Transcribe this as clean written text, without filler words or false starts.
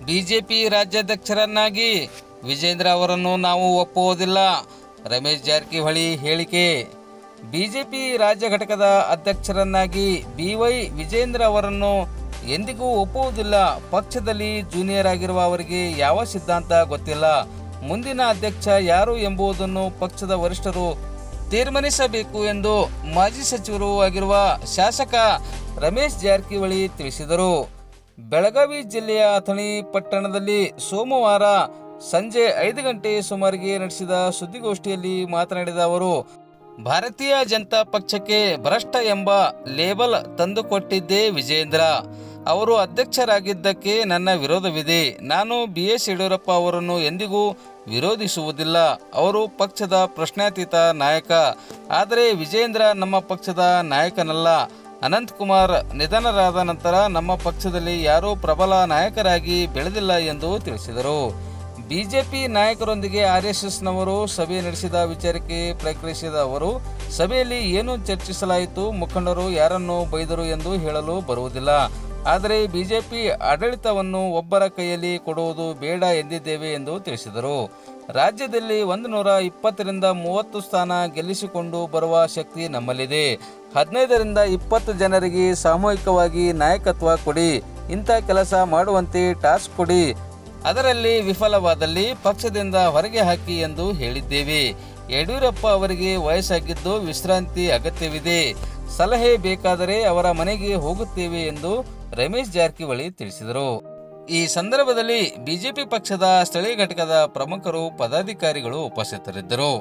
BJP ರಾಜ್ಯಾಧ್ಯಕ್ಷರನ್ನಾಗಿ Vijendra ಅವರನ್ನು ನಾವು ಒಪ್ಪುವುದಿಲ್ಲ. ರಮೇಶ್ ಜಾರಕಿಹೊಳಿ ಹೇಳಿಕೆ. ಬಿಜೆಪಿ ರಾಜ್ಯ ಘಟಕದ ಅಧ್ಯಕ್ಷರನ್ನಾಗಿ ಬಿವೈ ವಿಜೇಂದ್ರ ಅವರನ್ನು ಎಂದಿಗೂ ಒಪ್ಪುವುದಿಲ್ಲ. ಪಕ್ಷದಲ್ಲಿ ಜೂನಿಯರ್ ಆಗಿರುವ ಅವರಿಗೆ ಯಾವ ಸಿದ್ಧಾಂತ ಗೊತ್ತಿಲ್ಲ. ಮುಂದಿನ ಅಧ್ಯಕ್ಷ ಯಾರು ಎಂಬುದನ್ನು ಪಕ್ಷದ ವರಿಷ್ಠರು ತೀರ್ಮಾನಿಸಬೇಕು ಎಂದು ಮಾಜಿ ಸಚಿವರು ಆಗಿರುವ ಶಾಸಕ ರಮೇಶ್ ಜಾರಕಿಹೊಳಿ ತಿಳಿಸಿದರು. ಬೆಳಗಾವಿ ಜಿಲ್ಲೆಯ ಅಥಣಿ ಪಟ್ಟಣದಲ್ಲಿ ಸೋಮವಾರ ಸಂಜೆ 5 ಗಂಟೆ ಸುಮಾರಿಗೆ ನಡೆಸಿದ ಸುದ್ದಿಗೋಷ್ಠಿಯಲ್ಲಿ ಮಾತನಾಡಿದ ಅವರು, ಭಾರತೀಯ ಜನತಾ ಪಕ್ಷಕ್ಕೆ ಭ್ರಷ್ಟ ಎಂಬ ಲೇಬಲ್ ತಂದುಕೊಟ್ಟಿದ್ದೇ ವಿಜೇಂದ್ರ. ಅವರು ಅಧ್ಯಕ್ಷರಾಗಿದ್ದಕ್ಕೆ ನನ್ನ ವಿರೋಧವಿದೆ. ನಾನು BS ಯಡಿಯೂರಪ್ಪ ಅವರನ್ನು ಎಂದಿಗೂ ವಿರೋಧಿಸುವುದಿಲ್ಲ. ಅವರು ಪಕ್ಷದ ಪ್ರಶ್ನಾತೀತ ನಾಯಕ. ಆದರೆ ವಿಜೇಂದ್ರ ನಮ್ಮ ಪಕ್ಷದ ನಾಯಕನಲ್ಲ. ಅನಂತಕುಮಾರ್ ನಿಧನರಾದ ನಂತರ ನಮ್ಮ ಪಕ್ಷದಲ್ಲಿ ಯಾರೂ ಪ್ರಬಲ ನಾಯಕರಾಗಿ ಬೆಳೆದಿಲ್ಲ ಎಂದು ತಿಳಿಸಿದರು. ಬಿಜೆಪಿ ನಾಯಕರೊಂದಿಗೆ RSSನವರು ಸಭೆ ನಡೆಸಿದ ವಿಚಾರಕ್ಕೆ ಪ್ರತಿಕ್ರಿಯಿಸಿದ ಅವರು, ಸಭೆಯಲ್ಲಿ ಏನು ಚರ್ಚಿಸಲಾಯಿತು, ಮುಖಂಡರು ಯಾರನ್ನು ಬೈದರು ಎಂದು ಹೇಳಲು ಬರುವುದಿಲ್ಲ. ಆದರೆ ಬಿಜೆಪಿ ಆಡಳಿತವನ್ನು ಒಬ್ಬರ ಕೈಯಲ್ಲಿ ಕೊಡುವುದು ಬೇಡ ಎಂದಿದ್ದೇವೆ ಎಂದು ತಿಳಿಸಿದರು. ರಾಜ್ಯದಲ್ಲಿ 120ರಿಂದ 30 ಸ್ಥಾನ ಗೆಲ್ಲಿಸಿಕೊಂಡು ಬರುವ ಶಕ್ತಿ ನಮ್ಮಲ್ಲಿದೆ. 15ರಿಂದ 20 ಜನರಿಗೆ ಸಾಮೂಹಿಕವಾಗಿ ನಾಯಕತ್ವ ಕೊಡಿ. ಇಂಥ ಕೆಲಸ ಮಾಡುವಂತೆ ಟಾಸ್ಕ್ ಕೊಡಿ. ಅದರಲ್ಲಿ ವಿಫಲವಾದಲ್ಲಿ ಪಕ್ಷದಿಂದ ಹೊರಗೆ ಹಾಕಿ ಎಂದು ಹೇಳಿದ್ದೇವೆ. ಯಡಿಯೂರಪ್ಪ ಅವರಿಗೆ ವಯಸ್ಸಾಗಿದ್ದು ವಿಶ್ರಾಂತಿ ಅಗತ್ಯವಿದೆ. ಸಲಹೆ ಬೇಕಾದರೆ ಅವರ ಮನೆಗೆ ಹೋಗುತ್ತೇವೆ ಎಂದು ರಮೇಶ್ ಜಾರಕಿಹೊಳಿ ತಿಳಿಸಿದರು. ಈ ಸಂದರ್ಭದಲ್ಲಿ ಬಿಜೆಪಿ ಪಕ್ಷದ ಸ್ಥಳೀಯ ಘಟಕದ ಪ್ರಮುಖರು, ಪದಾಧಿಕಾರಿಗಳು ಉಪಸ್ಥಿತರಿದ್ದರು.